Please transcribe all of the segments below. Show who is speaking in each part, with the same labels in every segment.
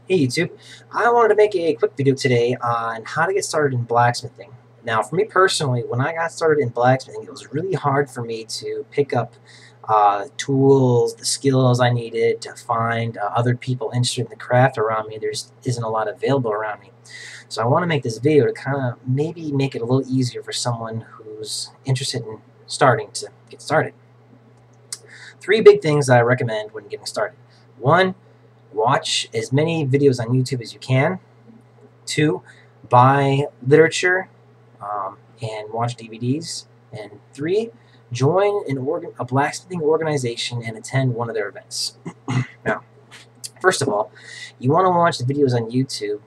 Speaker 1: Hey YouTube, I wanted to make a quick video today on how to get started in blacksmithing. Now for me personally, when I got started in blacksmithing, it was really hard for me to pick up tools, the skills I needed to find other people interested in the craft around me. There isn't a lot available around me. So I want to make this video to kind of maybe make it a little easier for someone who's interested in starting to get started. Three big things that I recommend when getting started. One, watch as many videos on YouTube as you can. Two, buy literature and watch DVDs. And three, join a blacksmithing organization and attend one of their events. Now, first of all, you want to watch the videos on YouTube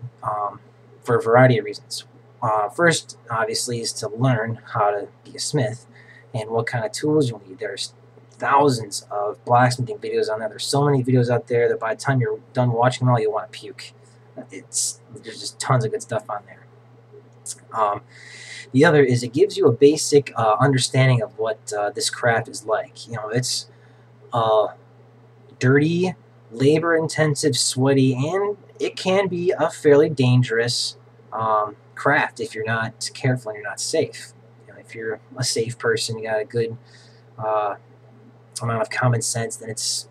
Speaker 1: for a variety of reasons. First, obviously, is to learn how to be a smith and what kind of tools you'll need. There's thousands of blacksmithing videos on there. There's so many videos out there that by the time you're done watching them all, you'll want to puke. There's just tons of good stuff on there. The other is it gives you a basic understanding of what this craft is like. You know, it's dirty, labor-intensive, sweaty, and it can be a fairly dangerous craft if you're not careful and you're not safe. You know, if you're a safe person, you got a good amount of common sense, then it's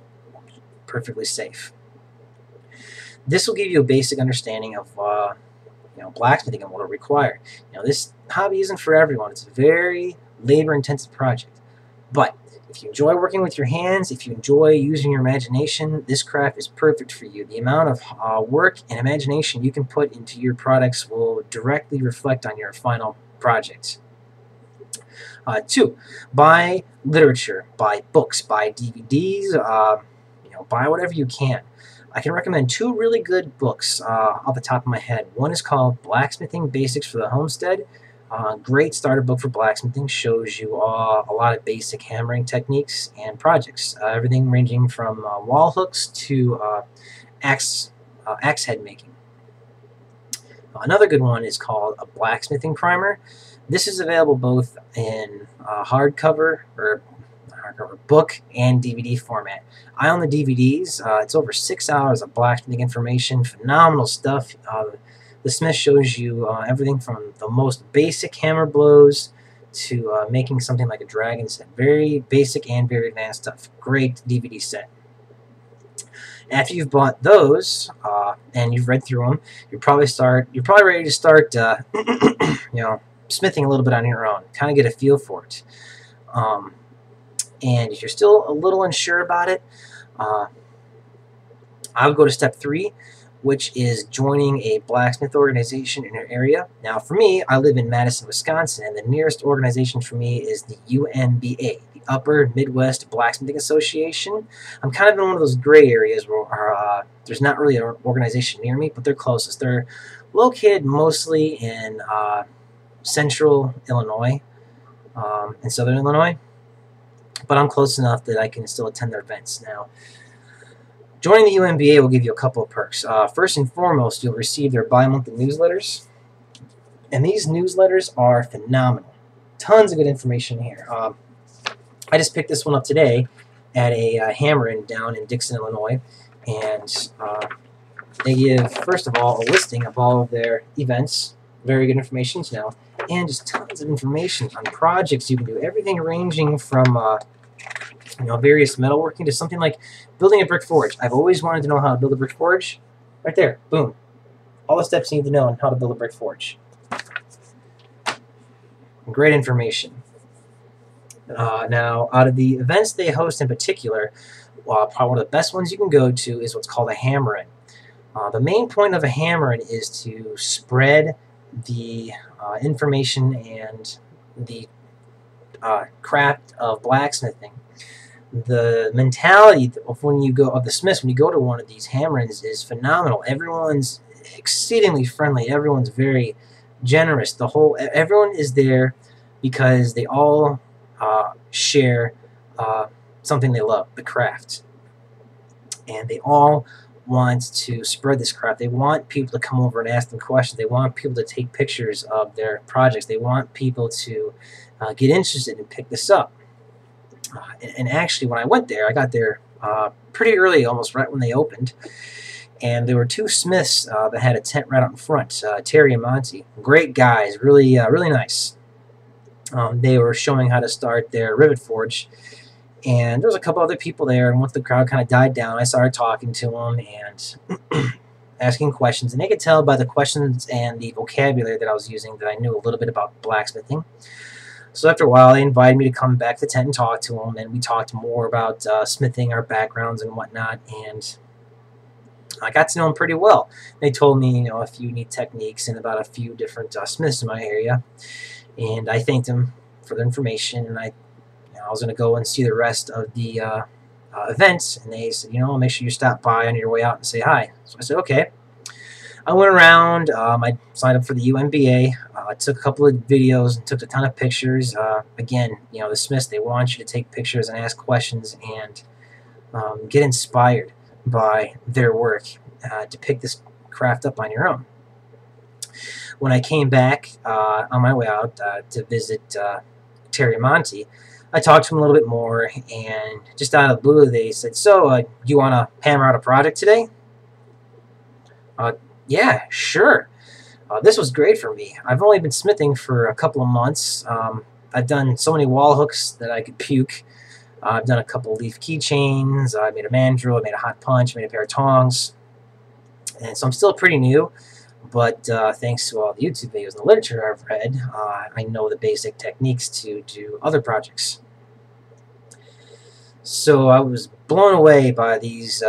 Speaker 1: perfectly safe. This will give you a basic understanding of blacksmithing and what it'll require. This hobby isn't for everyone. It's a very labor-intensive project. But if you enjoy working with your hands, if you enjoy using your imagination, this craft is perfect for you. The amount of work and imagination you can put into your products will directly reflect on your final project. Two, buy literature, buy books, buy DVDs, buy whatever you can. I can recommend two really good books off the top of my head. One is called Blacksmithing Basics for the Homestead. Great starter book for blacksmithing. Shows you a lot of basic hammering techniques and projects. Everything ranging from wall hooks to axe head making. Another good one is called A Blacksmithing Primer. This is available both in hardcover book and DVD format. I own the DVDs. It's over 6 hours of blacksmithing information. Phenomenal stuff. The smith shows you everything from the most basic hammer blows to making something like a dragon set. Very basic and very advanced stuff. Great DVD set. After you've bought those and you've read through them, you're probably ready to start smithing a little bit on your own, kind of get a feel for it. And if you're still a little unsure about it, I would go to step 3, which is joining a blacksmith organization in your area. Now, for me, I live in Madison, Wisconsin, and the nearest organization for me is the UMBA, the Upper Midwest Blacksmithing Association. I'm kind of in one of those gray areas where there's not really an organization near me, but they're closest. They're located mostly in central Illinois and southern Illinois, but I'm close enough that I can still attend their events. Now, joining the UMBA will give you a couple of perks. First and foremost, you'll receive their bi-monthly newsletters, and these newsletters are phenomenal. Tons of good information here. I just picked this one up today at a hammer-in down in Dixon, Illinois, and they give, first of all, a listing of all of their events, very good information now, and just tons of information on projects you can do. Everything ranging from various metalworking to something like building a brick forge. I've always wanted to know how to build a brick forge. Right there, boom. All the steps you need to know on how to build a brick forge. Great information. Now, out of the events they host in particular, probably one of the best ones you can go to is what's called a hammer-in. The main point of a hammer-in is to spread the information and the craft of blacksmithing. The mentality of the smiths when you go to one of these hammer-ins is phenomenal. Everyone's exceedingly friendly. Everyone's very generous. Everyone is there because they all share something they love, the craft, and they all want to spread this craft. They want people to come over and ask them questions. They want people to take pictures of their projects. They want people to get interested and pick this up. And actually, when I went there, I got there pretty early, almost right when they opened, and there were two smiths that had a tent right out in front, Terry and Monty. Great guys, really, really nice. They were showing how to start their rivet forge, and there was a couple other people there, and once the crowd kind of died down, I started talking to them and asking questions, and they could tell by the questions and the vocabulary that I was using that I knew a little bit about blacksmithing. So after a while, they invited me to come back to the tent and talk to them, and we talked more about smithing, our backgrounds and whatnot, and I got to know them pretty well. They told me, you know, a few neat techniques and about a few different smiths in my area, and I thanked them for the information, and I was going to go and see the rest of the events, and they said, you know, make sure you stop by on your way out and say hi. So I said, okay. I went around, I signed up for the UMBA, I took a couple of videos and took a ton of pictures. Again, you know, the Smiths, they want you to take pictures and ask questions and get inspired by their work to pick this craft up on your own. When I came back on my way out to visit Terry and Monty, I talked to them a little bit more, and just out of the blue, they said, so, do you want to hammer out a project today? Yeah, sure. This was great for me. I've only been smithing for a couple of months. I've done so many wall hooks that I could puke. I've done a couple leaf keychains. I made a mandrel. I made a hot punch. I made a pair of tongs. And so I'm still pretty new, but thanks to all the YouTube videos and the literature I've read, I know the basic techniques to do other projects. So I was blown away by these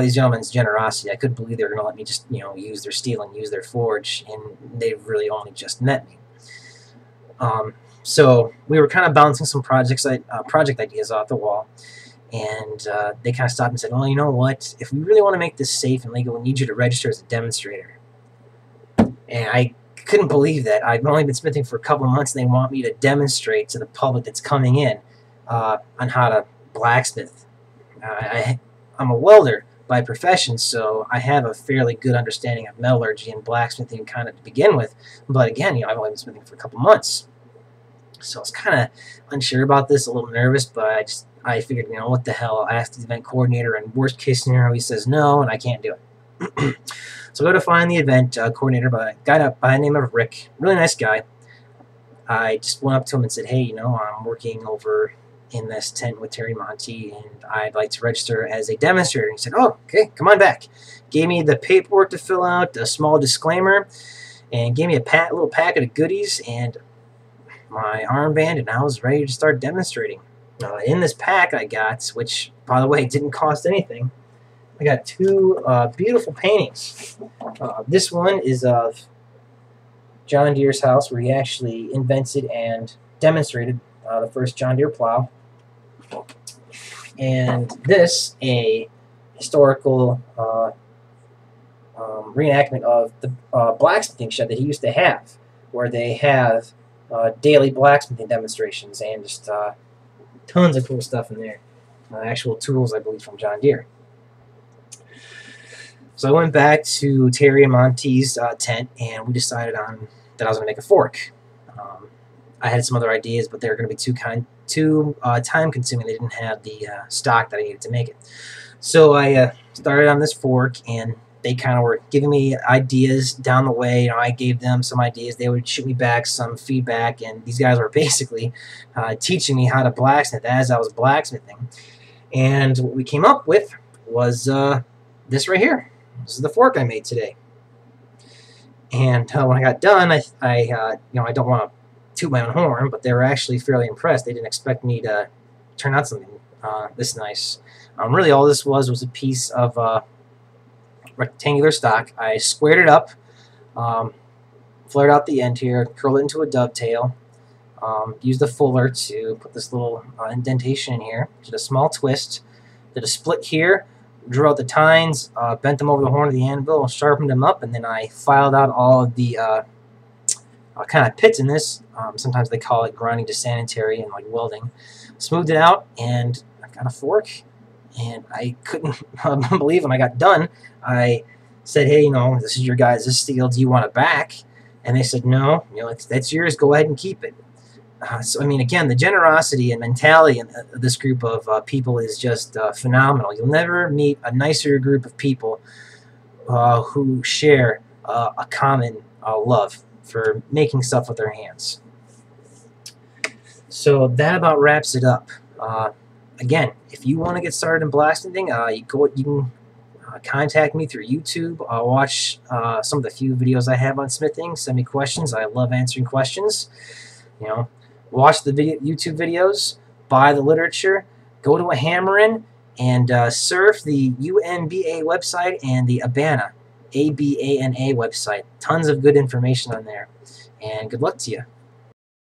Speaker 1: gentlemen's generosity. I couldn't believe they were going to let me just, you know, use their steel and use their forge, and they really only just met me. So we were kind of bouncing some project ideas off the wall, and they kind of stopped and said, well, you know what, if we really want to make this safe and legal, we need you to register as a demonstrator. And I couldn't believe that. I've only been smithing for a couple of months, and they want me to demonstrate to the public that's coming in on how to blacksmith. I'm a welder by profession, so I have a fairly good understanding of metallurgy and blacksmithing kind of to begin with. But again, you know, I've only been smithing for a couple months, so I was kind of unsure about this, a little nervous. But I figured, you know, what the hell? I'll ask the event coordinator, and worst case scenario, he says no, and I can't do it. So I go to find the event coordinator, a guy by the name of Rick, really nice guy. I just went up to him and said, hey, you know, I'm working over in this tent with Terry Monty, and I'd like to register as a demonstrator. And he said, oh, okay, come on back. Gave me the paperwork to fill out, a small disclaimer, and gave me a little packet of goodies and my armband, and I was ready to start demonstrating. In this pack I got, which, by the way, didn't cost anything, I got two beautiful paintings. This one is of John Deere's house, where he actually invented and demonstrated the first John Deere plow. And this, a historical reenactment of the blacksmithing shed that he used to have, where they have daily blacksmithing demonstrations and just tons of cool stuff in there. Actual tools, I believe, from John Deere. So I went back to Terry and Monty's tent, and we decided on that I was going to make a fork. I had some other ideas, but they were going to be too time-consuming. They didn't have the stock that I needed to make it. So I started on this fork, and they kind of were giving me ideas down the way. You know, I gave them some ideas. They would shoot me back some feedback, and these guys were basically teaching me how to blacksmith as I was blacksmithing. And what we came up with was this right here. This is the fork I made today. And when I got done, I don't want to toot my own horn, but they were actually fairly impressed. They didn't expect me to turn out something this nice. Really, all this was a piece of rectangular stock. I squared it up, flared out the end here, curled it into a dovetail, used a fuller to put this little indentation in here, did a small twist, did a split here, drew out the tines, bent them over the horn of the anvil, sharpened them up, and then I filed out all of the kind of pits in this. Sometimes they call it grinding to sanitary and like welding. Smoothed it out, and I got a fork. And I couldn't believe when I got done. I said, hey, you know, this is your guys' steel. Do you want it back? And they said, no, you know, that's yours. Go ahead and keep it. So, I mean, again, the generosity and mentality of this group of people is just phenomenal. You'll never meet a nicer group of people who share a common love for making stuff with their hands. So that about wraps it up. Again, if you want to get started in blacksmithing, you can contact me through YouTube. Watch some of the few videos I have on smithing. Send me questions. I love answering questions. You know, watch the YouTube videos, buy the literature, go to a hammer-in, and surf the UNBA website and the ABANA, ABANA website. Tons of good information on there. And good luck to you.